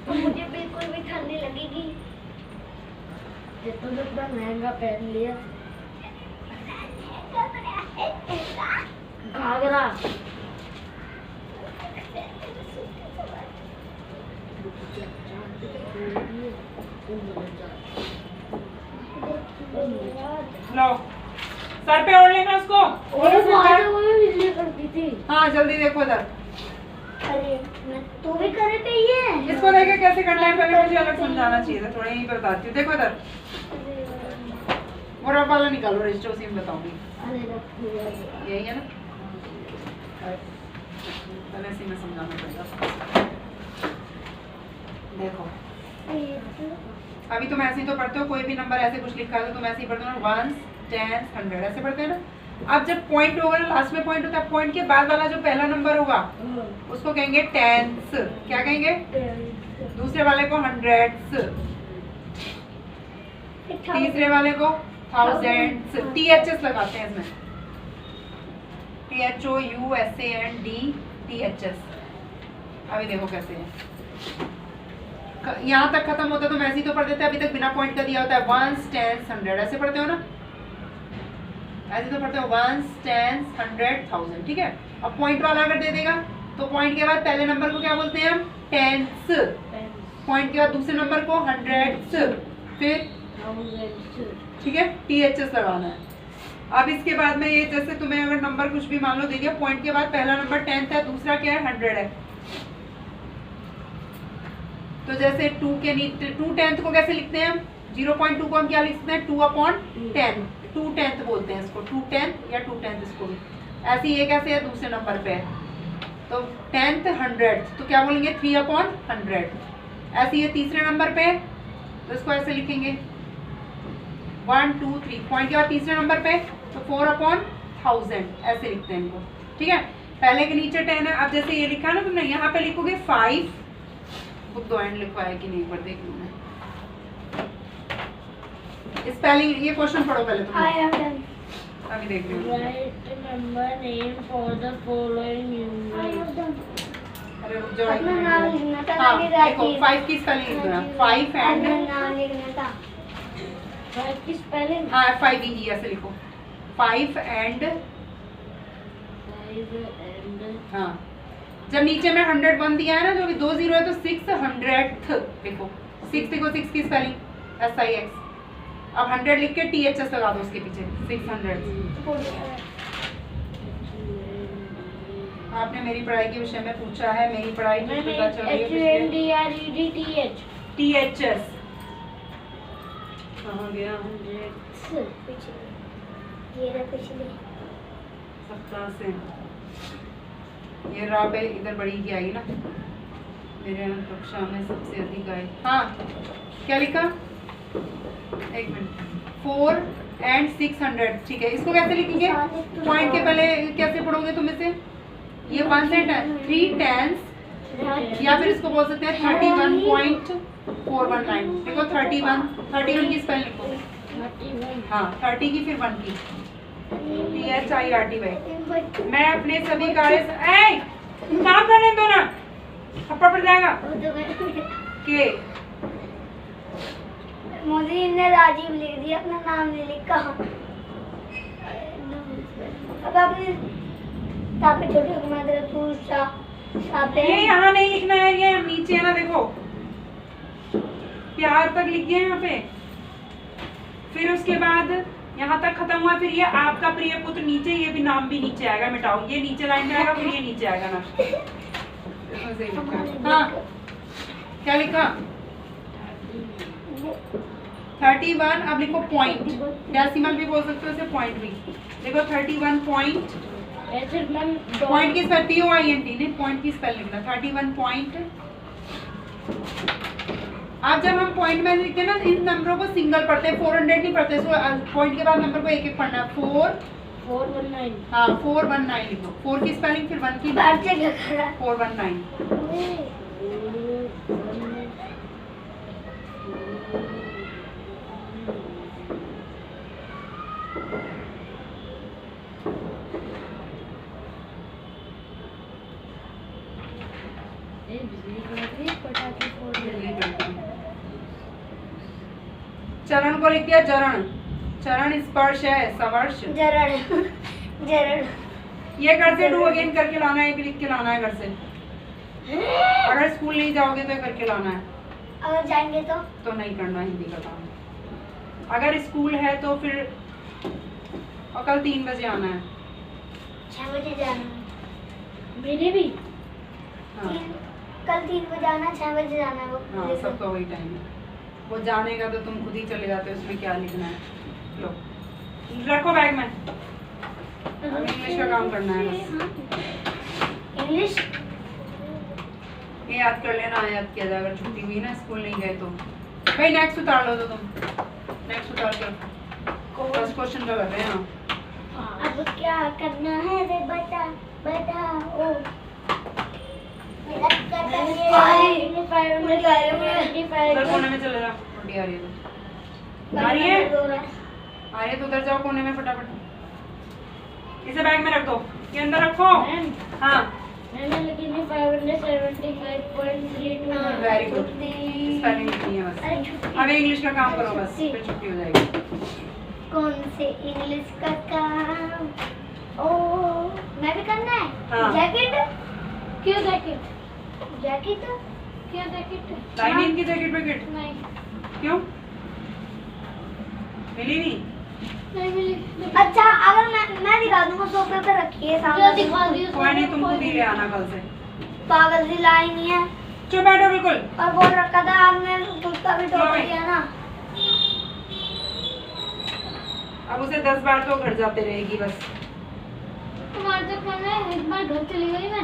तो मुझे बिल्कुल भी ठंडी लगेगी। ये तो इतना महंगा पहन लिया। घाघरा लो सर पे ओढ़ लेना उसको। बिजली करती थी। हाँ जल्दी देखो इधर। अरे तू भी करे पे ही है। इसको देखे कैसे करना है पहले मुझे अलग समझाना चाहिए था, थोड़ा यहीं पे बताती हूँ। देखो इधर वो रफ वाला निकालो, रजिस्टर उसी में बताऊंगी। यही है ना, पहले इसी में समझाना पड़ेगा। देखो अभी तुम ऐसे ही तो पढ़ते हो, कोई भी नंबर ऐसे कुछ लिखा है तो तुम ऐसे ही पढ़ते हो ना, 1 10 100 ऐसे पढ़ते हैं ना। अब जब पॉइंट होगा ना, लास्ट में पॉइंट होता है, पॉइंट के बाद वाला जो पहला नंबर होगा उसको कहेंगे टेंस। क्या कहेंगे? दूसरे वाले को हंड्रेड्स, तीसरे वाले को थाउजेंड्स। THS लगाते हैं इसमें, THOUSAND THS। अभी देखो कैसे है, यहाँ तक खत्म होता है तो वैसे ही तो पढ़ देते हैं। अभी तक बिना पॉइंट का दिया होता है 1 10 100 ऐसे पढ़ते हो ना, ऐसे तो पढ़ते हो 1 10 100 1000। ठीक है, अब पॉइंट वाला अगर दे देगा तो पॉइंट के बाद पहले नंबर को क्या बोलते हैं हम? टेंस। पॉइंट के बाद दूसरे नंबर को हंड्रेड्स, फिर ठीक है THS लगाना है। अब इसके बाद में ये जैसे तुम्हें अगर नंबर कुछ भी मान लो दे दिया, पॉइंट के बाद पहला नंबर 10 है, दूसरा क्या है 100 है, तो जैसे 2 के नीचे 2 10th को कैसे लिखते हैं हम? 0.2 को हम क्या लिखते हैं? 2/10, 2 10th बोलते हैं इसको, 2 10th या 2 10th इसको भी। ऐसे ये कैसे है? दूसरे नंबर पे है तो 10th 100th तो क्या बोलेंगे? 3/100। ऐसे ये तीसरे नंबर पे है तो इसको ऐसे लिखेंगे 1 2 3। पॉइंट के बाद तीसरे नंबर पे तो 4/1000 ऐसे लिखते हैं इनको। ठीक है, पहले के नीचे 10 है। अब जैसे ये लिखा है ना तुमने, यहाँ पे लिखोगे 5। बुक दो एंड लिखवाया कि नहीं पर देख लूँ मैं। स्पेलिंग ये क्वेश्चन पढ़ो पहले तुम। अभी देख रही हूँ। अरे रुक जाओ, हाँ देखो 5 की स्पेलिंग लिख दो ना, 5 एंड हाँ 5 ही ऐसे लिखो, 5 एंड हाँ। जब नीचे में 101 दिया है ना, जो भी 2 0 है तो 600th लिखो। 6 देखो, 6 की स्पेलिंग SIX। अब 100 लिख के THS लगा दो उसके पीछे, 600। आपने मेरी पढ़ाई के विषय में पूछा है, मेरी पढ़ाई नहीं पता चल रही है। THS कहाँ गया? सप्ताह से ये राह पे इधर बड़ी की आई ना, मेरे कक्षा में सबसे अधिक आई। हाँ क्या लिखा? एक मिनट, 4 एंड 600। ठीक है, इसको कैसे लिखेंगे? पॉइंट के पहले कैसे पढ़ोगे तुम इसे? ये 1 से 3 10 या फिर इसको बोल सकते हैं 31.419। देखो 31 की स्पेल लिखो। हाँ 30 की फिर 1 की, THIRTY। मैं अपने सभी कार्य काम करने दो ना, थप्पड़ पड़ जाएगा। के मोदी ने राजीव लिख दिया, अपना नाम नहीं लिखा। अब आपने तापे छोटे ये यहाँ नहीं लिखना है, ये नीचे है ना, देखो प्यार तक लिखिए यहाँ पे, फिर उसके बाद यहाँ तक खत्म हुआ, फिर ये आपका प्रिय पुत्र नीचे, ये भी नाम भी नीचे आएगा, मिटाओ ये नीचे लाइन में आएगा, फिर ये नीचे आएगा ना। हाँ क्या लिखा? 31। अब लिखो पॉइंट, डेसिमल भी बोल सकते हो इसे, पॉइंट भी। देखो 31 पॉइंट, पॉइंट की स्पेल POINT नहीं, पॉइंट की स्पेल लिखना 31 पॉइंट। अब जब हम पॉइंट में लिखते हैं ना, इन नंबरों को सिंगल पढ़ते हैं, 400 नहीं पढ़ते, पॉइंट के बाद नंबर को एक एक पढ़ना है। 419। हाँ 419 लिखो, 4 की स्पेलिंग फिर 1 की, 419। बिजली कड़क रही है, पटाखे फोड़ जल्दी करती हूँ। चरण को लिख दिया जरण, चरण स्पर्श है, स्पर्श जरण जरण। ये घर से डू अगेन करके लाना है, ये भी लिख के लाना है घर से। अगर स्कूल नहीं जाओगे तो ये करके लाना है, अगर जाएंगे तो नहीं करना हिंदी का काम। अगर स्कूल है तो फिर और कल 3 बजे आना है। 6 बजे जाना है मेरे भी। हाँ कल 3 बजे आना, 6 बजे जाना है वो। हाँ, सबका वही टाइम है। वो जाने का तो तुम खुद ही चले जाते हो, उसमें क्या लिखना है। लो रखो बैग में, इंग्लिश का काम करना है बस। इंग्लिश ये याद कर लेना, याद किया जाए अगर छुट्टी हुई ना, स्कूल नहीं गए तो। भाई नेक्स्ट उतार लो तो तुम, नेक्स्ट उतार कर फर्स्ट क्वेश्चन का कर रहे हैं। हाँ अब क्या करना है रे बता बताओ। उधर कोने में चले जाओ, रोटी आ रही है तो आ रही है तो उधर जाओ कोने में फटाफट। इसे बैग में रख दो, ये अंदर रखो। हाँ लेकिन 575.32 वेरी गुड, स्पेलिंग लिखनी है बस। अब इंग्लिश का काम करो बस, फिर छुट्टी हो जाएगी। कौन से इंग्लिश का काम? ओ मैं भी करना है। हाँ। जैकेट क्यों? जैकेट जैकेट क्यों? जैकेट लाइनिंग की जैकेट वैकेट नहीं क्यों मिली नहीं? नहीं मिली। अच्छा अगर मैं दिखा दूंगा, सोफे पे रखिए सामने। दिखा दियो। कोई नहीं, तुम खुद ही ले आना कल से। पागल सी लाई नहीं है। चुप बैठो बिल्कुल। और बोल रखा था आपने उसका भी टोपा दिया ना। अब उसे 10 बार तो घर जाते रहेगी बस। तुम्हारे तक मैंने एक बार घर चली गई मैं।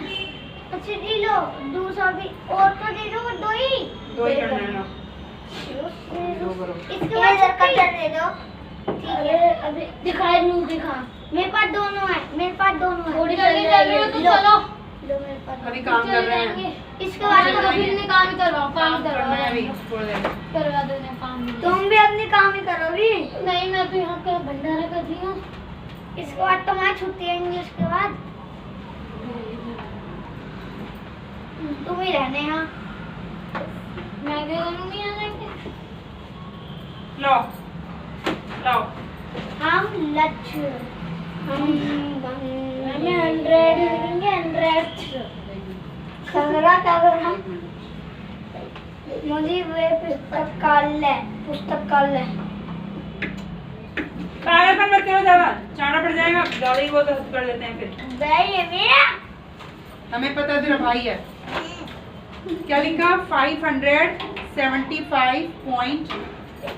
अच्छा ले लो दूसरा भी, और तो दे दो, दो ही करना है ना। इसके बाद कटर दे दो। ठीक है अभी दिखाई नहीं दिखा। मेरे पास दोनों है, मेरे पास दोनों है। थोड़ी जल्दी चल रही हो तो चलो। लो मेरे पास अभी काम कर रहे हैं। इसके बाद तो फिर ने काम ही करवाओ, काम करना है अभी थोड़ी देर। करवा दो ना काम। तुम भी अपनी काम ही करोगी? नहीं मैं तो यहाँ का भंडारा कर रही हूँ। इसके बाद तो मैं छुट्टी है इंग्लिश के बाद। तुम ही रहने यहाँ। मैं क्या करूँगी यहाँ जाके? लो लो हम लक्ष्य हमें 100 लिखेंगे। 100 खगरा खगरा मुझे वे पुस्तकालय पागलपन मत करो ज्यादा, चारा पड़ जाएगा। ज्यादा ही वो तो कर देते हैं फिर। भाई ये मेरा हमें पता है तेरा भाई है। क्या लिखा? 575 पॉइंट।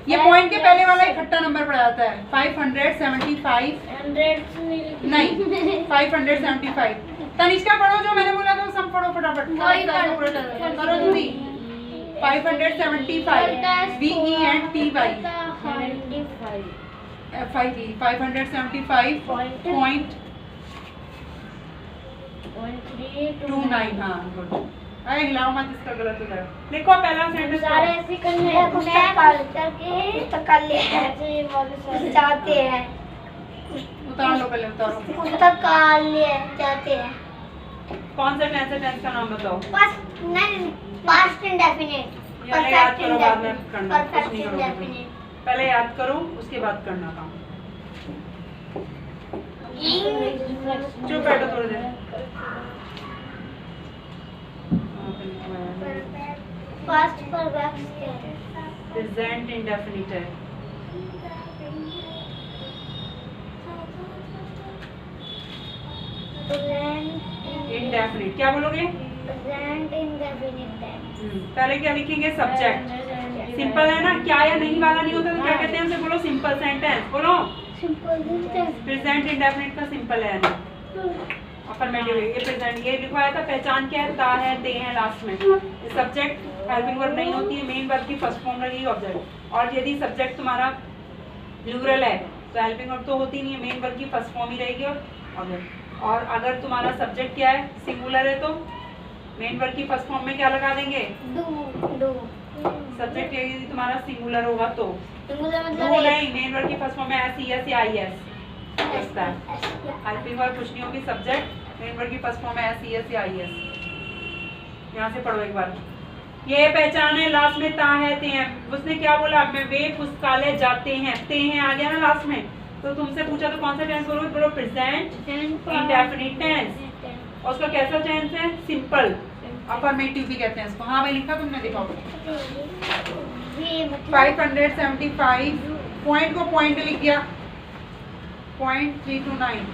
ये पॉइंट के पहले वाला इकट्ठा नंबर पड़ जाता है। 575 नहीं 575। तनिष्का पढ़ो जो मैंने बोला था, सब पढ़ो फटाफट। करो जल्दी। 575 VENTY 575.29। हाँ गुड। अरे हिलाओ मत, इसका गलत हो जाएगा। लिखो पहला सेंटेंस। सारे ऐसे करने हैं। पुस्तकालय जाते हैं। उतार लो पहले, उतारो। पुस्तकालय जाते हैं। कौन सा टेंस का नाम बताओ? Past indefinite. पहले याद करो, बाद में करना। कुछ परफेक्ट नहीं करोगे तुम। इंडेफिनिट। पहले याद करो, उसके बाद करना काम। चुप बैठो थोड़ी देर। पास्ट परफेक्ट क्या है? प्रेजेंट इंडेफिनिट है। इंडेफिनिट क्या बोलोगे? प्रेजेंट इंडेफिनिट है। पहले क्या लिखेंगे? सब्जेक्ट। सिंपल है ना, क्या या नहीं वाला नहीं होता तो क्या कहते हैं उसे? बोलो सिंपल सेंटेंस। बोलो सिंपल सेंटेंस। प्रेजेंट इंडेफिनिट का सिंपल है ना। अफर्मेटिव ये प्रेजेंट। ये लिखवाया था। पहचान क्या है? ता है, ते है लास्ट में। सब्जेक्ट हेल्पिंग वर्ब नहीं होती है, मेन वर्ब की फर्स्ट फॉर्म लगेगी ऑब्जेक्ट। और यदि सब्जेक्ट तुम्हारा प्लूरल है तो हेल्पिंग वर्ब तो होती नहीं है, मेन वर्ब की फर्स्ट फॉर्म ही रहेगी ऑब्जेक्ट। और अगर तुम्हारा सब्जेक्ट क्या है? सिंगुलर है तो मेन वर्ब की फर्स्ट फॉर्म में क्या लगा देंगे? डू। सब्जेक्ट यदि तुम्हारा सिंगुलर होगा तो सिंगुलर डू मतलब नहीं, मेन वर्ब की फर्स्ट फॉर्म में एस ई एस या आई एस। हेल्पिंग वर्ब कुछ नहीं होगी, सब्जेक्ट मेन वर्ब की फर्स्ट फॉर्म में एस ई एस या आई एस। यहाँ से पढ़ो एक बार। ये पहचाने लास्ट में ता है ते हैं। उसने क्या बोला, मैं वे पुस्तकालय जाते हैं, ते हैं आ गया ना लास्ट में। तो तुमसे पूछा तो कौन सा टेंस बोलोगे, बोलो प्रेजेंट इंडेफिनिट टेंस। और उसका कैसा टेंस है, सिंपल अफर्मेटिव भी कहते हैं इसको। हाँ भाई लिखा तुमने, दिखाओ। 575 पॉइंट को पॉइंट लिख गया, 0.329।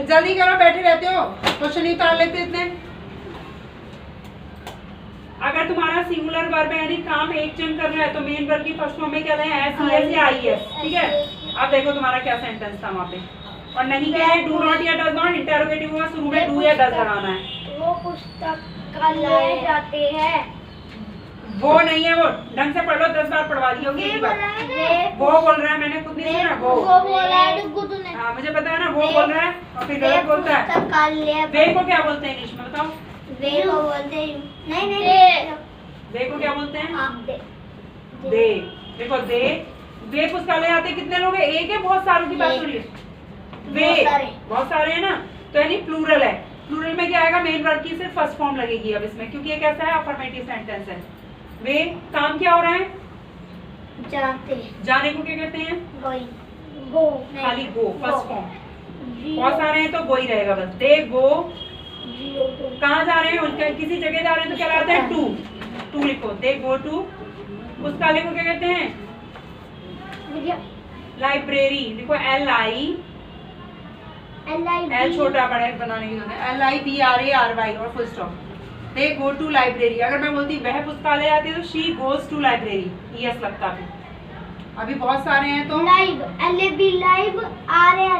जल्दी करो, बैठे रहते हो, क्वेश्चन नहीं उतार लेते इतने। अगर तुम्हारा सिंगुलर वर्ब है यानी काम एक जन कर रहा है तो मेन वर्ब की फर्स्ट फॉर्म में क्या है, एस ई एस या आई एस, ठीक है। अब देखो तुम्हारा क्या सेंटेंस था वहाँ पे, और नहीं क्या है, डू नॉट या डज नॉट, इंटरोगेटिव हुआ, शुरू में डू या डज लगाना है। वो पुस्तकालय जाते हैं, वो नहीं है, वो ढंग से पढ़ लो, 10 बार पढ़वा दी होगी। वो बोल रहा है, मैंने खुद नहीं सुना। वो बोल रहा है डुग्गू तूने। हाँ मुझे पता है ना, वो बोल रहा है और फिर गलत बोलता है। पुस्तकालय वे को क्या बोलते हैं इंग्लिश में, बताओ। वे को बोलते हैं, नहीं वे को क्या बोलते हैं, आप दे। देखो दे, वे पुस्तकालय आते कितने लोग हैं, एक है, बहुत सारों की बात हो रही है। वे बहुत सारे हैं ना, तो यानी प्लूरल है। प्लूरल में क्या आएगा, मेन वर्ब की सिर्फ फर्स्ट फॉर्म लगेगी अब इसमें, क्योंकि ये कैसा है, अफर्मेटिव सेंटेंस है। वे काम क्या हो रहा है, जाते, जाने को क्या कहते हैं, गो, खाली गो फर्स्ट फॉर्म। बहुत सारे हैं तो गो ही रहेगा बस। दे गो, कहाँ जा रहे हैं, उनके किसी जगह जा रहे हैं तो क्या लगाते हैं, टू। टू लिखो, दे गो टू। पुस्तकालय को क्या कहते हैं, लाइब्रेरी। लिखो एल आई, एल छोटा बड़ा बनाने की जरूरत है, LIBRARY और full stop. They go to library. अगर मैं बोलती वह पुस्तकालय आती है तो she goes to library, ES लगता है। अभी बहुत सारे हैं तो lib,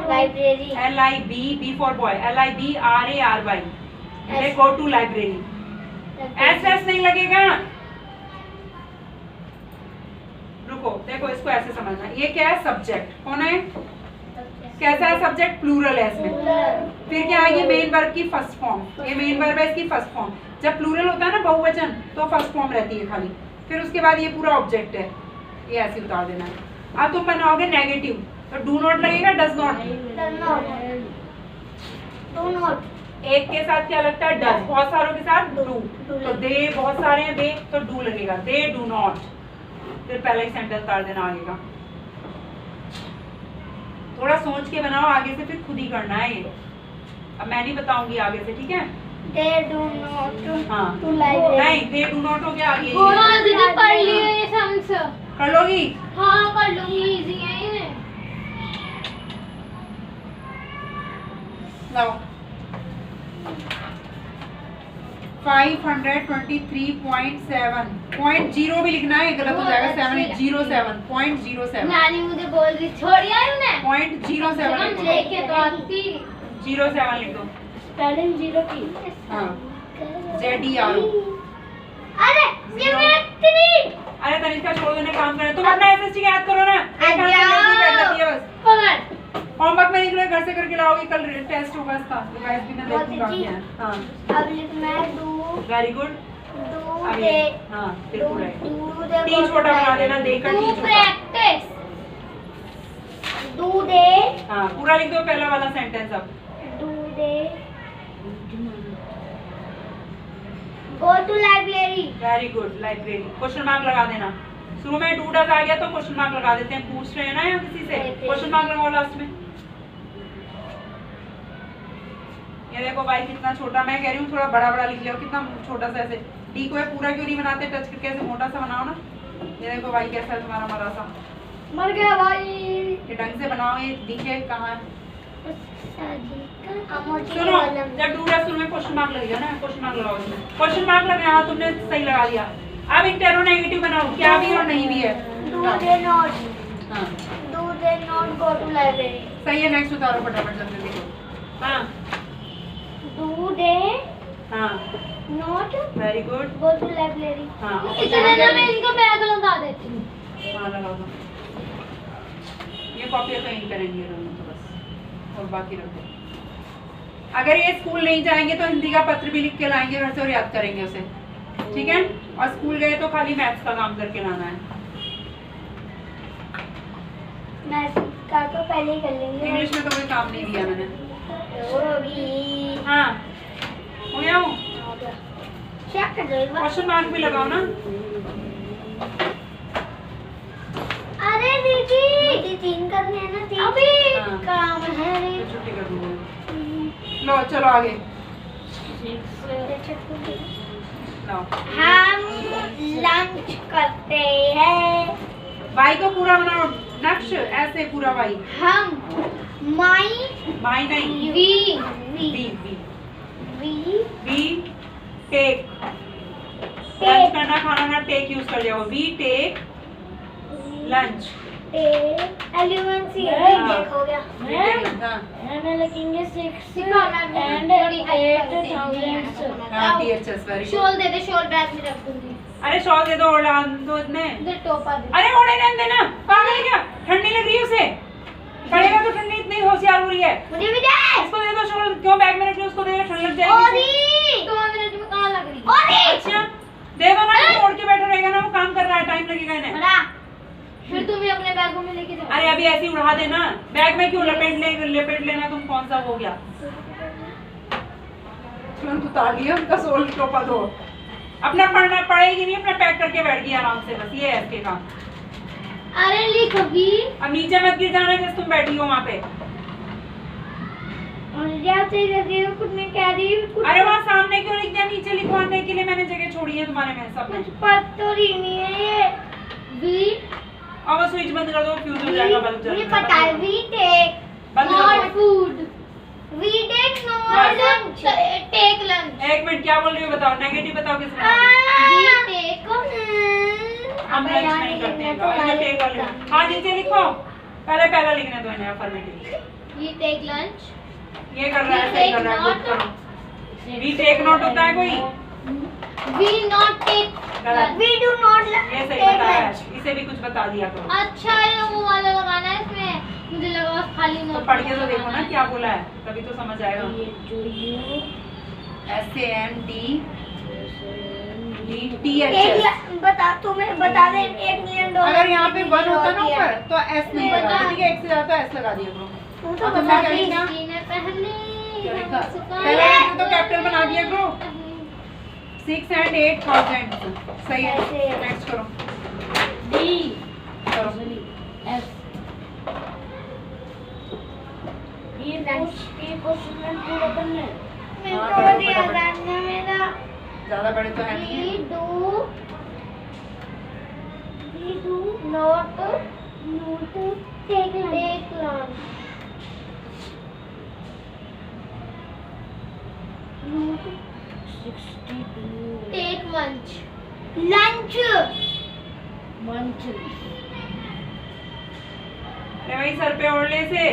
library, LIB for boy, LIBRARY। They go to library. S नहीं लगेगा, रुको, देखो इसको ऐसे समझना। ये क्या है, सब्जेक्ट। कौन है, कैसा है सब्जेक्ट, प्लूरल है इसमें। फिर क्या आएगी, मेन वर्ब की फर्स्ट फॉर्म। ये मेन वर्ब है, इसकी फर्स्ट फॉर्म। जब प्लूरल होता है ना, बहुवचन, तो फर्स्ट फॉर्म रहती है खाली। फिर उसके बाद ये पूरा ऑब्जेक्ट है, ये ऐसे उतार देना है। अब तुम बनाओगे नेगेटिव, तो डू नॉट लगेगा, डज नॉट। एक के साथ क्या लगता है, डज। बहुत सारों के साथ डू। तो दे बहुत सारे हैं, दे तो डू लगेगा, दे डू नॉट। फिर पहले ही सेंटेंस उतार देना आगे का। थोड़ा सोच के बनाओ, आगे से फिर खुद ही करना है ये। अब मैं नहीं बताऊंगी आगे से, ठीक है। They do not हाँ to library. नहीं, दे डू नॉट हो गया आगे। हाँ दीदी पढ़ लिए ये सम्स। कर लोगी, हाँ कर लूंगी, इजी है ये। लाओ 523.7 .0 भी लिखना है, गलत हो जाएगा। 707 .07 नानी मुझे बोल रही छोड़िया उन्हें। .07 लेके तो आती 07 लिख दो। स्पेलिंग 0 की। हाँ ZERO। अरे ये मेरा 3। अरे तनिष्का छोड़ देने काम करे, तुम अपना SST याद करो ना। एक हाथ से नहीं बैठ जाती है बस। पकड़। होमवर्क में निकले घर से करके लाओगी, कल टेस्ट होगा इसका, रिवाइज भी मैं देखूंगा क्या है। हाँ अब लिखना है do. Very good. Do they. हाँ बिल्कुल है। Do they. टी छोटा बना देना, देकर टी डू छोटा। प्रैक्टिस। Do they. हाँ पूरा लिख दो पहला वाला सेंटेंस अब। Do they go to library. Very good, library. Question mark लगा देना। शुरू में डू डज आ गया तो क्वेश्चन मार्क लगा देते हैं, पूछ रहे हैं ना या किसी से, क्वेश्चन मार्क लगाओ लास्ट में। ये देखो भाई कितना छोटा, मैं कह रही हूँ थोड़ा बड़ा बड़ा लिख लो, कितना छोटा सा ऐसे। डी को पूरा क्यों नहीं बनाते, टच करके ऐसे मोटा सा बनाओ ना। ये देखो भाई कैसा है तुम्हारा मरा सा, मर गया भाई। ये ढंग से बनाओ। ये दिखे कहाँ है, सुनो जब डू डज शुरू में क्वेश्चन मार्क लगेगा ना, क्वेश्चन मार्क लगाओ इसमें। क्वेश्चन मार्क लगाया, हाँ तुमने सही लगा दिया। अब इंटरोगेटिव बनाओ, क्या भी और नहीं भी है। Do they not. हाँ do they not go to library. सही है, नेक्स्ट उतारो फटाफट जल्दी देखो। हाँ डू दे हाँ not very good. Go to library. हाँ इतने ना मैं इनको बैग लगा देती हूँ। हाँ लगा दो। ये कॉपी कहीं करेंगे दोनों तो बस, और बाकी रख दो। अगर ये स्कूल नहीं जाएंगे तो हिंदी का पत्र भी लिख के लाएंगे घर से और याद करेंगे उसे, ठीक है। और स्कूल गए तो खाली मैथ्स का काम करके लाना है। मैथ्स का तो पहले ही कर लेंगे। इंग्लिश में तो कोई काम नहीं दिया मैंने। होगी। हाँ हो गया। चेक कर दो एक बार। क्वेश्चन मार्क भी लगाओ ना। अरे दीदी मुझे 3 करने हैं ना 3 अभी हाँ। काम है रे। तो छुट्टी कर दूंगा। लो चलो आगे लो। हम लंच करते हैं। वाई को पूरा बनाओ नक्श ऐसे पूरा वाई। हम माई माई नहीं we we we we we we take lunch करना खाना ना टेक यूज कर जाओ। वी टेक लंच एलिमेंट्री हाँ। देख हो गया। मैं लिखेंगे 6 एंड 8,000। हाँ टीचर्स वेरी गुड। शॉल दे दे, शॉल बैग में रख दूंगी। अरे शॉल दे दो और डाल दो इतने। दे टोपा दे। अरे ओढ़े रहने देना पागल है क्या? ठंडी लग रही है उसे। पड़ेगा तो ठंडी इतनी होशियार हो रही है। मुझे भी दे। उसको दे दो शॉल क्यों बैग में रखी उसको दे दो ठंड लग जाएगी। ओरी 2 मिनट में कहां लग रही? ओरी अच्छा दे दो ना ओढ़ के बैठा रहेगा ना वो काम कर रहा है टाइम लगेगा इन्हें। बड़ा फिर तुम भी अपने बैगों में लेके जाओ। अरे अभी ऐसे ही उड़ा देना बैग में क्यों लपेट लेना तुम कौन सा हो गया। तुरंत उतार लिया उनका सोल टोपा दो। अपना पढ़ना पढ़ेगी नहीं अपना पैक करके बैठ गई आराम से बस ये है इसके काम। अरे लिख भी अब नीचे मत गिर जाना जैसे तुम बैठी हो वहाँ पे। और जाते जल्दी कुछ नहीं कह रही कुछ। अरे वहाँ सामने क्यों लिख दिया नीचे लिखवाने के लिए मैंने जगह छोड़ी है तुम्हारे में सब में। कुछ पता ही नहीं है ये वी। अब स्विच बंद कर दो फ्यूज हो जाएगा बल्ब मुझे जलेगा। पता है वी टेक बंद कर नॉट दो। Food. We take not lunch take lunch. एक मिनट क्या बोल रही हो बताओ नेगेटिव बताओ किस में। वी टेक हम लंच नहीं करते हैं ये टेक वाले। हाँ नीचे लिखो पहले पहला लिखने दो इन्हें अफर्मेटिव। We take lunch. ये कर रहा है सही कर रहा है गुड करो। वी टेक नॉट होता है कोई। वी नॉट टेक गलत। वी डू नॉट ये सही टेक बताया लंच। इसे भी कुछ बता दिया करो। अच्छा ये वो वाला लगाना है इसमें। मुझे लगा बस खाली तो नोट पढ़ के तो देखो ना क्या बोला है तभी तो समझ आएगा। SAND बता तुम्हें बता दे $1 मिलियन। अगर यहाँ पे 1 होता ना ऊपर तो S नहीं लगा ठीक है 1 से ज्यादा S लगा दिया करो। तुम तो तुमने क्या लिखा? पहले क्या लिखा? पहले तो कैपिटल बना दिया करो 6 and 8,000 सही है। नेक्स्ट करो डी करो। एफ ये क्वेश्चन पूरा करना है। मैं हाँ, तो करो, दिया फटाफट। करना मेरा। ज्यादा बड़े तो है नहीं है। We do not take lunch. Take lunch. Lunch. अरे भाई सर पे ओढ़ ले से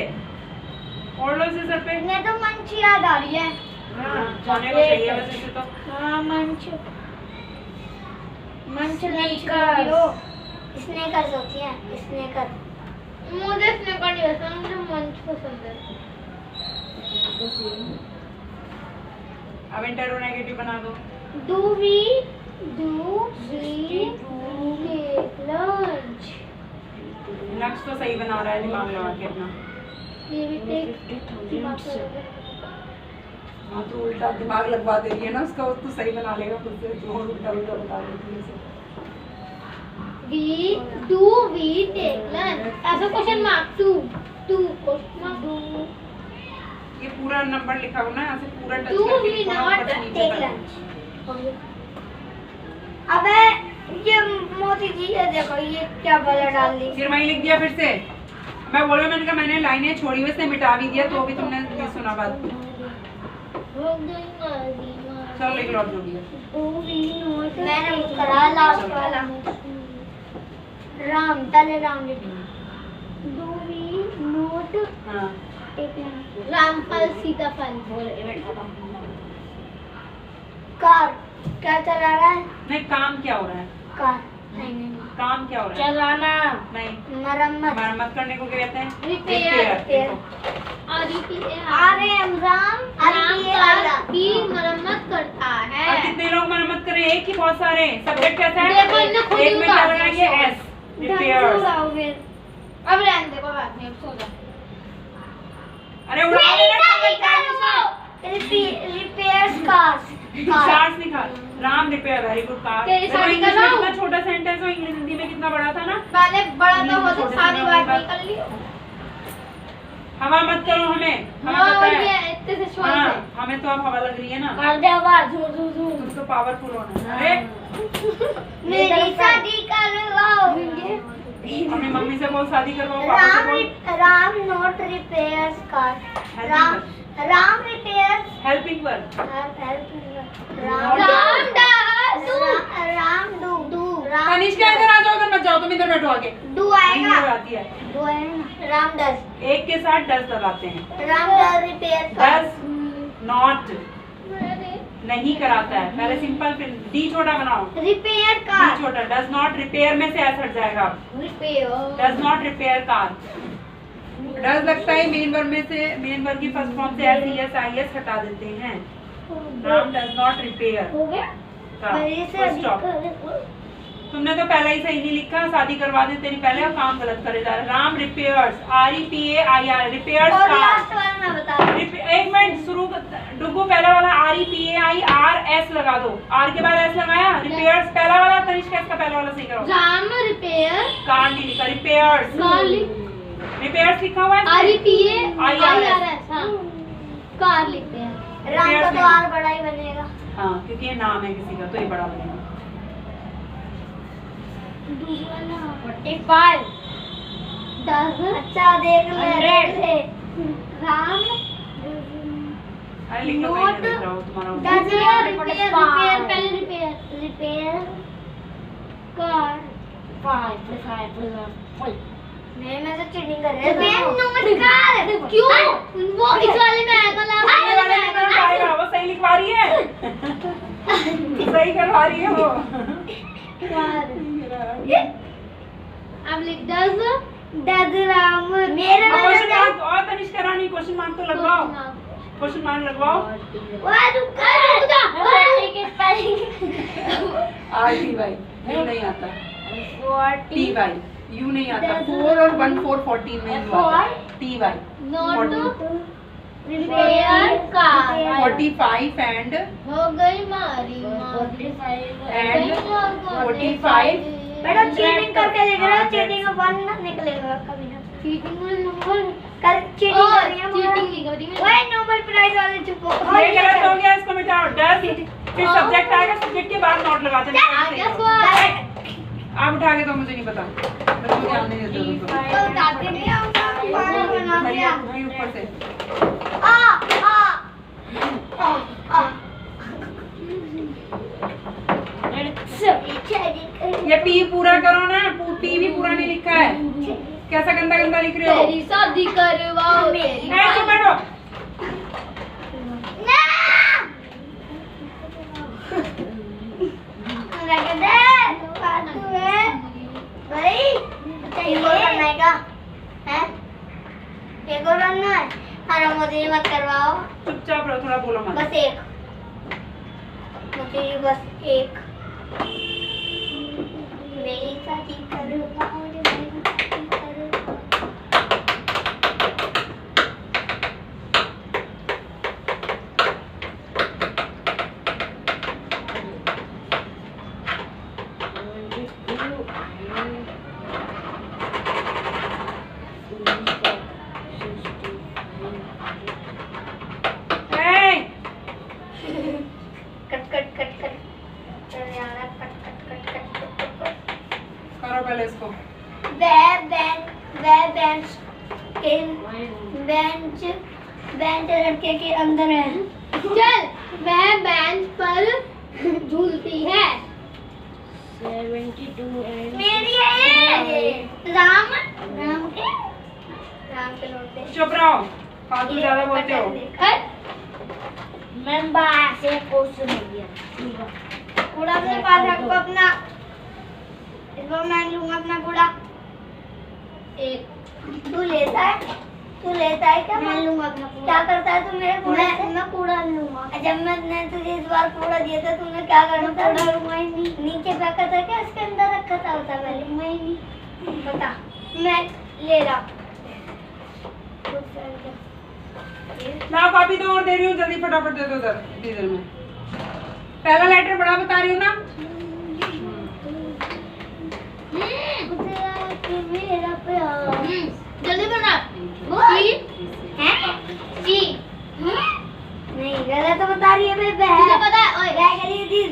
ओढ़ लो से सर पे। मैं तो मंच याद आ रही है। खाने को चाहिए वैसे से तो। हाँ मंच Sneakers. स्नेकर्स होती है स्नेकर। मुझे स्नेकर नहीं पसंद मुझे मंच पसंद है। अब इंटरोनेगेटिव बना दो। Do we take lunch? नक्श तो सही बना रहा है दिमाग लगा के अपना। ये भी take दिमाग लगा के। हाँ तो उल्टा दिमाग लगवा दे रही है ना उसका तो सही बना लेगा खुद से जो उल्टा उल्टा बता देती है उसे। Do we take lunch? ऐसा क्वेश्चन मार्क 2 क्वेश्चन मार्क 2। ये पूरा नंबर लिखा हो ना यहाँ से पूरा टच Do करके we लिखो ना, not ऊपर से नीचे take तक। lunch? अबे ये मोदी जी ये देखो ये क्या बला डाल दी। फिर वही लिख दिया फिर से। मैं बोल रहा मैंने कहा मैंने लाइनें छोड़ी हुई इसने मिटा भी दिया तो भी तुमने नहीं सुना बात। चलो लिख लो जो भी है। मैंने करा लास्ट वाला राम तले राम लिखा। Do we not हाँ take lunch? रामफल सीताफल। कार क्या चला रहा है? नहीं काम क्या हो रहा है कार नहीं काम क्या हो रहा है चलाना नहीं मरम्मत मरम्मत करने को क्या कहते हैं रिपेयर देखो। राम की मरम्मत करता और है। कितने लोग मरम्मत कर रहे हैं एक ही बहुत सारे सब्जेक्ट कैसा है देखो, इन्हें खुद एक में क्या उतार लगाएंगे दिया, एस रिपेयर्स। अब रहने दे कोई बात नहीं अब सो जा। अरे उड़ा देना रिपेयर्स कार्स। कार्स निकाल। Ram repair, very good. Car तेरी शादी इंग्लिश कर में रहा हूँ। कितना छोटा सेंटेंस हो, इंग्लिश हिंदी में कितना बड़ा था ना। पहले बड़ा तो हो छोटे सारी से बात बड़ा। निकल ली। हवा मत करो हमें, हमें हाँ, पता और है। ये इतने से छोड़ हाँ, से। हमें तो अब हवा लग रही है ना। कर दे आवाज, झू झू झू। तुम तो पावरफुल होना। अरे मेरी शादी करवाओ। अपनी मम्मी से बोल शादी करवाओ, पापा से बोल। Ram not repairs car. Ram repairs helping work. Ram do Tanishka इधर आ जाओ, उधर मत जाओ, तुम इधर बैठो आगे। डू नहीं आएगा। आती है। डू आएगा ना। राम डज। एक के साथ डस लगाते हैं। Ram does repair car. Does not नहीं कराता है। पहले सिंपल, फिर डी छोटा बनाओ। Repair D car. छोटा। डज नॉट रिपेयर में से एस हट जाएगा। Repair. Does not repair car. Does लगता है मेन वर्ब में से, मेन वर्ब की फर्स्ट फॉर्म से S E S I S हटा देते हैं। राम डज नॉट रिपेयर हो गया। कार। तुमने तो पहले ही सही नहीं लिखा, शादी करवा दे तेरी पहले और काम गलत करे जा रहा है। Ram repairs, R E P A I R, repairs और कार। लास्ट वाला मैं बता रहा हूँ। एक मिनट, शुरू डुगू पहला वाला R E P A I R S लगा दो। आर के बाद एस लगाया। रिपेयर्स पहला वाला, तनिष्का इसका पहला वाला सही करो। राम रिपेयर कार नहीं लिखा, रिपेयर्स। रिपेयर्स लिखा हुआ है। REPAIRS। हाँ, कार लिखते हैं। राम का तो आर बड़ा ही बनेगा। हाँ, क्योंकि ये नाम है किसी का, तो ये बड़ा बनेगा। दूसरा ना 45 10। अच्छा देख ले। राम अरे लिख लो, Not- मैं लिख रहा हूँ तुम्हारा। रिपेयर पहले रिपेयर कार। मैं तो चीटिंग कर रहा हूँ। क्यों? वो इस वाले में आएगा ये वाले में ना आएगा, वो सही लिखवा रही है। सही करवा रही है वो। अब लिख डज राम मेरे क्वेश्चन मार्क और तनिष्का रानी, क्वेश्चन मार्क तो लगवाओ। Question mark लगवाओ। रुक जा। आर टी वाई यू नहीं आता। टी वाई यू नहीं आता। 4 और 1 4 14 में यू आता। T Y not repair car 45 and हो गई मारी एंड 45 बेटा चीटिंग करके देख रहे हो। चीटिंग का वन ना निकलेगा कभी ना। चीटिंग में नंबर कर चीटिंग कर रही है। चीटिंग नहीं करी मैं। वही नोबेल प्राइज वाले चुप हो। ये गलत हो गया, इसको मिटाओ। डस फिर सब्जेक्ट आएगा, सब्जेक्ट के बाद नोट लगाते हैं। आप उठा के तो मुझे नहीं पता, मैं तो ध्यान नहीं देता हूं। तो बताते नहीं हम पानी बना दिया। वहीं ऊपर से ये पी पूरा करो ना। पी भी पूरा नहीं लिखा है, कैसा गंदा गंदा लिख रहे हो। तेरी शादी करवाओ मेरी। ए चुप बैठो। मुझे मत करवाओ। चुपचाप रहो, थोड़ा बोलो मत। बस एक मुझे बस एक मेरी शादी करवाओ रे, मेरी शादी करवाओ। करो पहले इसको। बेंच लड़के के अंदर है। चल वह बेंच पर झूलती है। 72 मेरी है। राम के लौटे। चुप रहो, फालतू ज्यादा बोलते हो। मैं बाहर से क्वेश्चन हो गया। कूड़ा अपने पास रखो अपना। इस बार मैं लूंगा अपना कूड़ा। एक तू लेता है क्या? मैं लूंगा अपना कूड़ा। क्या करता है तू मेरे कूड़े से? मैं कूड़ा लूंगा। जब मैंने तुझे इस बार कूड़ा दिया था तूने क्या करना था? कूड़ा लूंगा ही नहीं। नीचे फेंका था क्या? इसके अंदर रखा था पहले। मैं ही नहीं बता। मैं ले रहा। लाओ कॉपी दो और दे रही हूँ, जल्दी फटाफट दे दो उधर इतनी देर में। पहला लेटर बड़ा बता रही हूँ ना। जल्दी बना। सी नहीं गलत तो बता रही है बे। तुझे पता है? ओए क्या कर रही है दिस?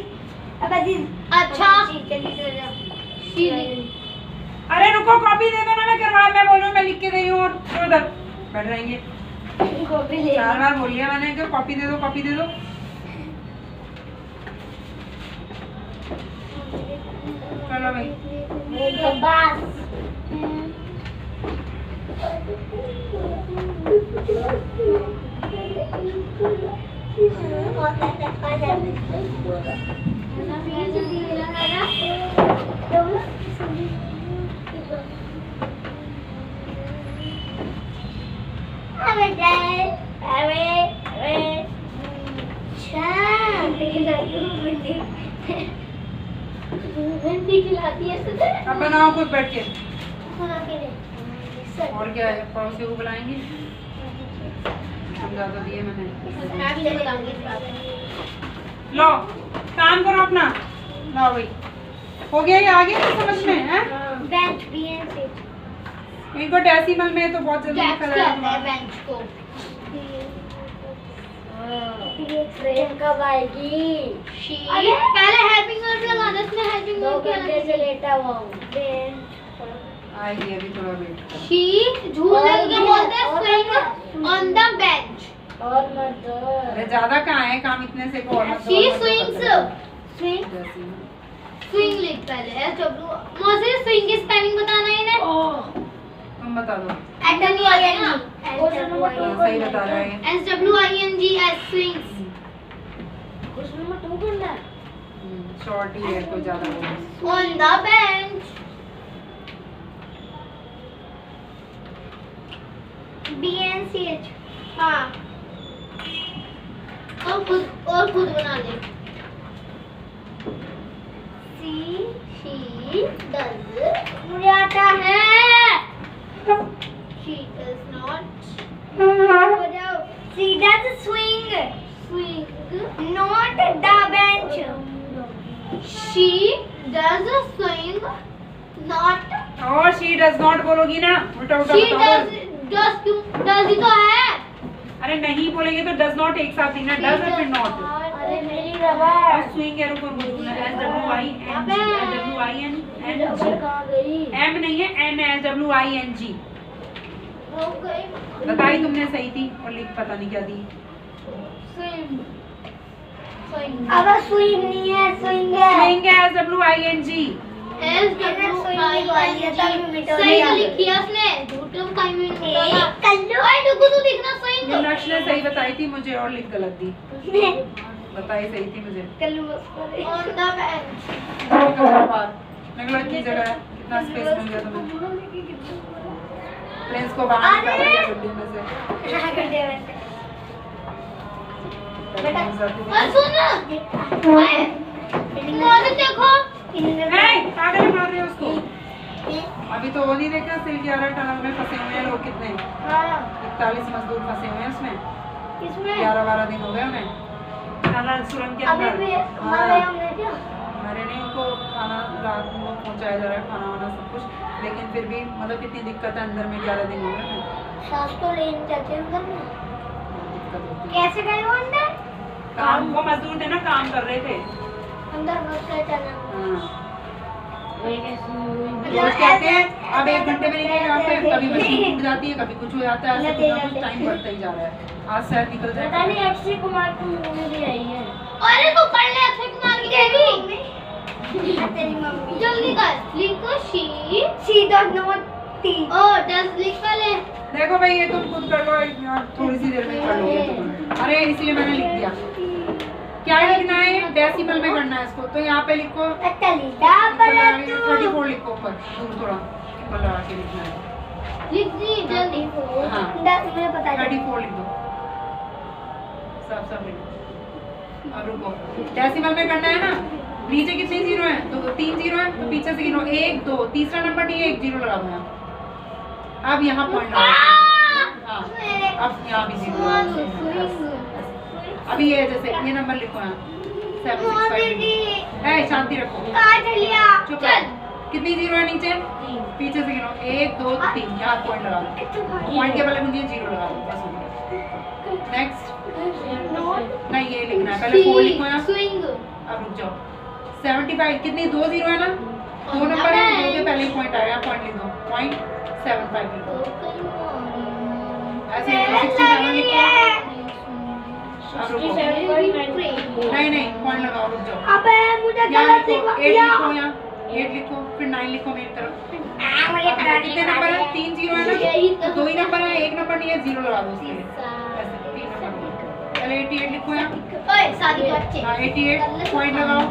अबे दिस अच्छा जल्दी से जा। सी अरे रुको, कॉपी दे दो ना, मैं करवा, मैं बोल रही हूँ, मैं लिख के दे रही हूँ। और उधर बैठ रहेंगे। कॉपी ले 4 बार बोल लिया मैंने कि कॉपी दे दो, कॉपी दे दो। चलो भाई बस अब बनाओ खुद बैठ के। और क्या है, पड़ोसियों को बुलाएंगे। समझा तो दिए मैंने। लो काम करो अपना। लो भाई हो गया, ये आ गया समझ में है? बेंच बीएन इनको डेसिमल में तो बहुत जल्दी निकल कहते हैं बेंच को। ट्रेन कब आएगी? पहले हेल्पिंग वर्ब लगाना, इसमें हेल्पिंग वर्ब क्या लगाना? 2 घंटे से लेटा हुआ हूँ। आएगी अभी, थोड़ा वेट करो। शी झूले के बोलते हैं स्विंग ऑन द बेंच। और मत अरे ज्यादा कहाँ है काम, इतने से को और मत दो, शी और मत दो, स्विंग्स स्विंग स्विंग लिख पहले एस डब्ल्यू। मुझे स्विंग की स्पेलिंग बताना है ना। तुम बता दो। SWING सही बता रहा है। SWING swings. क्वेश्चन नंबर 2 करना है। शॉर्ट ही है, कोई ज्यादा नहीं। On the bench. BNCH हाँ। और खुद बना ले। She does मुझे आता है। She does not हो जाओ। She does swing not the bench। She does swing not और शी डज नॉट बोलोगी ना, उल्टा उल्टा she बताओ। does ही तो है। अरे नहीं बोलेंगे तो डज नॉट एक साथ देना, डज और फिर नॉट। अरे मेरी रबड़ और स्विंग एरो पर बोलना SWING कहाँ गई? एम नहीं है, NSWING। हो गई। बताई तुमने सही थी और लिख पता नहीं क्या दी। अब स्विंग नहीं है, स्विंग है। स्विंग है SWING। सही तो लिखी है उसने, झूठ का टाइम तू देखना स्विंग। मीनाक्षी ने सही बताई थी मुझे और लिख गलत दी। बताई सही थी मुझे। On the bench. निकलो की जगह है, कितना स्पेस मिल गया तुम्हें। प्रिंस को बाहर निकाल दिया गड्ढे में से। और सुन मॉडल देखो। पागल मार रहे हो उसको। अभी तो वो नहीं देखा, सिल 11 टनल में फंसे हुए हैं लोग कितने। 41 मजदूर फंसे हुए हैं उसमें। 11-12 दिन हो गए उन्हें टनल सुरंग के अंदर। हमारे नहीं, उनको खाना रात को पहुंचाया जा रहा है, खाना वाना सब कुछ, लेकिन फिर भी मतलब कितनी दिक्कत है अंदर में। 11 दिन हो गए उन्हें। सांस तो लेने जाते हैं अंदर में। दिक्कत होती है। कैसे गए वो अंदर? काम वो मजदूर थे ना, काम कर रहे थे अंदर बस का चला। हाँ। रोज कहते हैं अब 1 घंटे में निकल जाते हैं, कभी मशीन टूट जाती है, कभी कुछ हो जाता है, ऐसे कुछ ना कुछ टाइम बढ़ता ही जा रहा है। आज शायद निकल जाए। पता नहीं अक्षय कुमार की मूवी भी आई है। अरे तू पढ़ ले अक्षय कुमार की मूवी। तेरी मम्मी जल्दी कर लिखो। She does not T. O does लिख पहले। देखो भाई ये तुम खुद कर लो, थोड़ी सी देर में कर लोगे तुम। अरे इसलिए मैंने लिख दिया। क्या लिखना है? डेसिमल में करना है इसको, तो यहाँ पे लिखो 34 लिखो ऊपर, दूर थोड़ा ऊपर लगा के लिखना है। लिख दी जल्दी। हाँ। मुझे पता है। 34 लिख दो, सब लिख दो। अब रुको, डेसिमल में करना है ना। नीचे कितने जीरो हैं? तो 3 जीरो है, तो पीछे से गिनो 1 2, तीसरा नंबर नहीं है, 1 जीरो लगा दो यहाँ। अब यहाँ पॉइंट लगा। हाँ अब यहाँ भी 0 लगा दो। अभी ये जैसे ये नंबर लिखो यहाँ 765 है, शांति रखो, काट लिया। चुप चल रहो। कितनी 0 है नीचे? पीछे से गिनो 1 2 3, यहाँ पॉइंट लगा दो, पॉइंट के पहले मुझे 0 लगा दो बस हो गया। नेक्स्ट नहीं ये लिखना है, पहले 4 लिखो यहाँ। स्विंग अब रुक जाओ 75 कितनी 2 0 है ना, 2 नंबर है, 2 के पहले ही पॉइंट आया, पॉइंट लिख दो, पॉइंट 75 लिखो, ऐसे लिखो 67 लिखो। अब रुको नहीं नहीं पॉइंट लगाओ, रुक जाओ, अबे मुझे यहाँ गलत लिखो लिखवा 8 दिया। लिखो, यहाँ 8 लिखो, फिर 9 लिखो मेरी तरफ। कितने नंबर है? 3 0 है ना, तो 2 ही नंबर है, 1 नंबर नहीं है, 0 लगा दो उसके लिए, ऐसे 3 नंबर। पहले 88 लिखो यहाँ, ओए शादी के बच्चे। हाँ 88 पॉइंट लगाओ,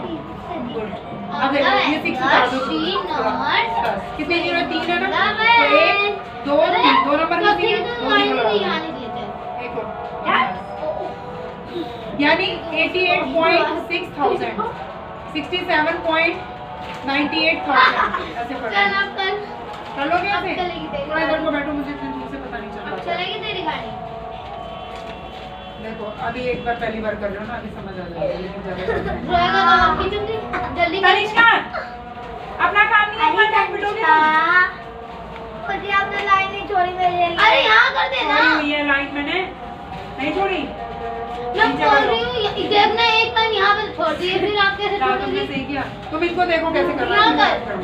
गुड। अब देखो ये 6 उतार दो, बस कितने 0 है? 3 है ना, तो 1 2 3, 2 नंबर में 3 2 0 लगा दो, एक और, यानी 88.6000 67.98,000 ऐसे पढ़ चल अब कल कर लोगे अब ऐसे? चलेगी तेरी थोड़ा इधर गाड़ी। को बैठो, मुझे इतने दूर से पता नहीं चल अब रहा। चलेगी तेरी गाड़ी। देखो अभी एक बार पहली बार कर रहे हो ना, अभी समझ आ जाएगा, लेकिन ज्यादा करना है। रोएगा तो आप खींचूंगी। जल्दी कर। तनिष्का अपना काम नहीं है, अपना बिटोगे पति आपने लाइन नहीं छोड़ी मेरे लिए। अरे यहाँ कर देना। छोड़ी हुई है लाइन, मैंने नहीं छोड़ी। मैं बोल रही हूँ देखना एक टाइम यहाँ पे छोड़ दिए, फिर आप कैसे हाँ, तुमने छोड़ोगे? सही किया, तुम इनको देखो कैसे करना यहाँ है, कर।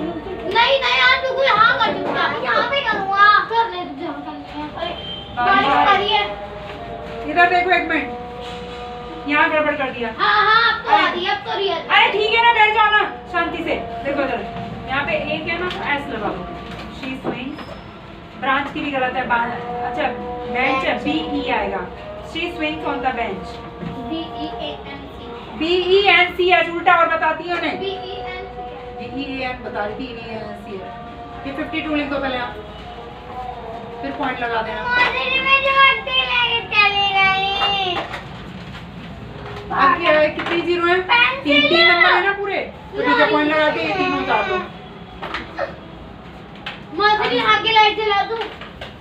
नहीं नहीं यार तू यहाँ कर दूंगा, यहाँ पे करूँगा। कर ले तुझे हम करते हैं। अरे बारिश आ रही है। इधर देखो एक मिनट, यहाँ गड़बड़ कर दिया। हाँ हाँ अब तो आ रही है, अब तो रियल। अरे ठीक है ना, बैठ जाओ ना शांति से। देखो इधर यहाँ पे एक है ना, एस लगा दो, शी स्विंग। ब्रांच की भी गलत है, अच्छा बेंच है, बी ई आएगा, she swings on the bench. BEANC B E N C है, उल्टा और बताती है उन्हें। BEANC DEN बता रही थी, ENC है। ये 52 लिख दो पहले आप, फिर पॉइंट लगा देना। अब क्या है, कितनी 0 है? 3 नंबर है ना पूरे, तो ठीक है पॉइंट लगा के ये तीनों उतार दो। मौसमी आगे लाइट जला दूं।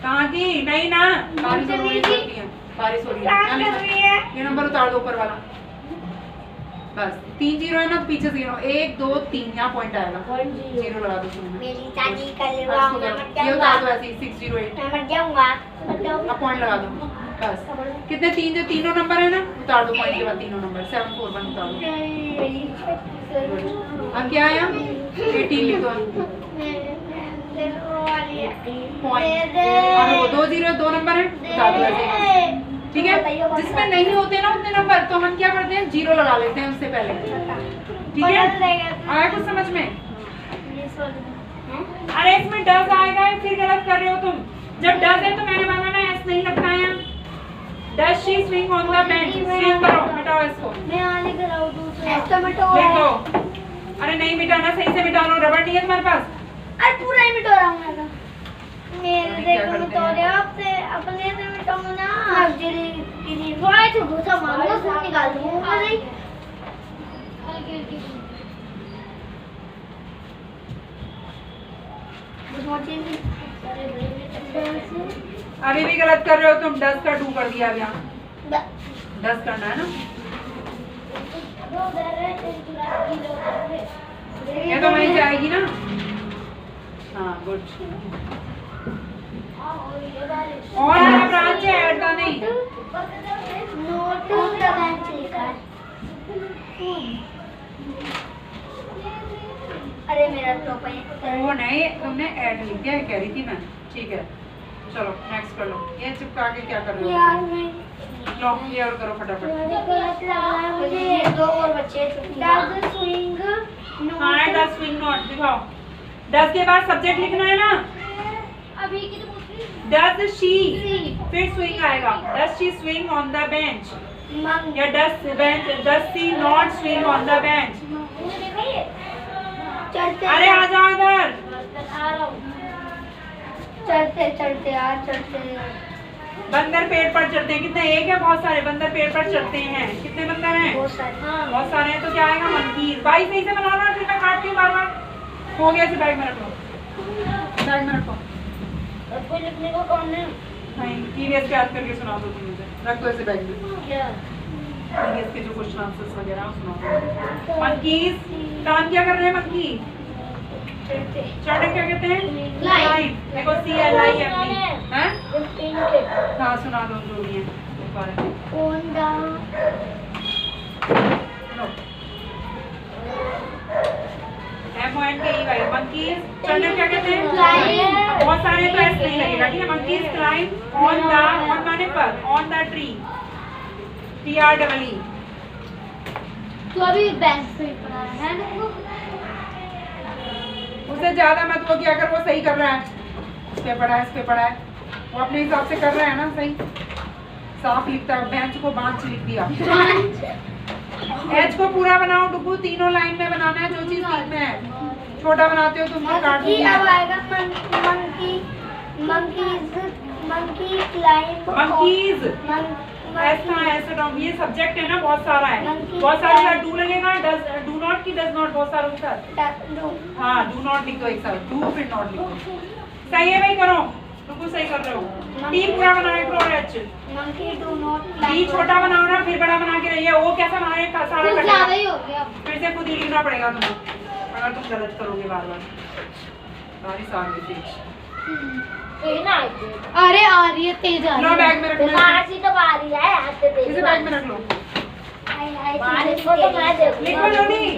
कहाँ की? नहीं ना, बारिश हो रही है, बारिश हो रही है, यहाँ लिखो। ये नंबर उतार दो ऊपर वाला, बस 3 0 है ना, पीछे से गिनो 1 2 3, यहाँ पॉइंट आएगा, 0 लगा दो उसमें। मेरी शादी कर ये उतार दो ऐसे ही 608, मैं मर जाऊंगा। अब पॉइंट लगा दो बस। कितने 3 जो तीनों नंबर है ना, उतार दो पॉइंट के बाद तीनों नंबर, 741 उतार दो। अब क्या आया? 18 लिख दो पॉइंट, और वो 2 0 2 नंबर है, उतार दो ऐसे, ठीक है। जिसमें नहीं होते ना उतने नंबर, तो हम क्या करते हैं 0 लगा लेते हैं उससे पहले, ठीक है। आया कुछ समझ में? अरे इसमें डज आएगा, फिर गलत कर रहे हो तुम। जब डज है तो मैंने माना ना, एस नहीं लगता है। Does she swing on the bench, swing करो, मिटाओ इसको, मैं आने कर रहा हूँ दूसरा। ऐसा मिटो लिख दो। अरे नहीं मिटाना, सही से मिटा लो, रबड़ नहीं है तुम्हारे पास। अरे पूरा ही मिटो रहा हूँ मैं तो। मेरे क्या देखो करते मिटो हैं? रहे हो आपसे, अपने से मिटाऊँ ना। अब जिली थोड़ा छोटू सा मारो, उसको निकाल दूँ। अरे अभी भी गलत कर रहे हो तुम, डज का 2 कर दिया अब यहाँ। डज करना है ना, ये तो वहीं जाएगी ना। हाँ गुड। और मेरा ब्रांच है, ऐड का नहीं। अरे मेरा तो वो नहीं, तुमने ऐड लिख दिया, कह रही थी मैं। ठीक है चलो नेक्स्ट कर लो। ये चिपका के क्या कर रहे यार हो? मैं लो ये और करो फटाफट। गलत लग रहा है मुझे। दो और बच्चे डज स्विंग हाँ डज स्विंग नॉट दिखाओ। डज के बाद सब्जेक्ट लिखना है ना। अभी की तो पूछ रही डज शी, सी। फिर स्विंग आएगा। Does she swing on the bench, मम या does she not swing on the bench. चलते अरे आ जाओ इधर। आ रहा हूँ। चलते चलते यार चलते। बंदर पेड़ पर चढ़ते हैं। कितने? एक है, बहुत सारे बंदर पेड़ पर चढ़ते हैं। कितने बंदर हैं? बहुत सारे। हाँ बहुत सारे हैं। तो क्या आएगा? मंकीर। बाई सही से बनाना, फिर मैं काटती हूँ बार बार। हो गया, इसे बैग में रख लो, बैग में रखो। कोई लिखने को कौन है? टीवीएस याद करके सुना दो तुम मुझे। रख दो ऐसे बैग में। क्या टीवीएस के जो क्वेश्चन आंसर्स वगैरह वो सुना दो। मंकीज काम क्या कर रहे हैं मंकी? चढ़ने क्या कहते हैं? Live. देखो CLIFE हैं? हाँ सुना दो जो भी है एक बार में। on low. MONKEY मंकीज चढ़ने क्या कहते हैं? Climb. बहुत सारे तो ऐसे नहीं लगेगा ठीक है। Monkeys climb on the on माने पर ऑन द ट्री TREE। तो अभी बैंक पे पढ़ा है ना उससे ज्यादा मत वो कि अगर वो सही कर रहा है इस पे पढ़ा है इस पे पढ़ा है वो अपने हिसाब से कर रहा है ना सही साफ लिखता है। बेंच को बांच लिख दिया। एच को पूरा बनाओ डुगू तीनों लाइन में बनाना है जो चीज सीखना है। छोटा बनाते हो तुम तो काट मंकी दूंगी। अब आएगा मंकी क्लाइंब मंकीज ऐसा ऐसे डॉग ये सब्जेक्ट है ना बहुत सारा है। Monkey बहुत सारे climb. डू लगेगा डू नॉट की डज नॉट बहुत सारों के साथ। हाँ डू नॉट लिख दो एक साथ डू फिर नॉट लिख दो। सही है भाई करो बिल्कुल सही कर रहे हो। टी पूरा बनाओ एक और H monkey do not D छोटा बनाओ ना फिर बड़ा बना के रहिए। वो कैसा बनाए सारा कुछ कटेगा। ज्यादा ही हो गया फिर से खुद ही लिखना पड़ेगा तुम्हें अगर तुम गलत करोगे बार बार। बारिश आ गई थी। अरे आ रही है तेज आ लो रही है बैग में रख लो। तो बारी है इसे बैग में रख लो। बारिश को तो मैं देखूंगा लिख लो जल्दी।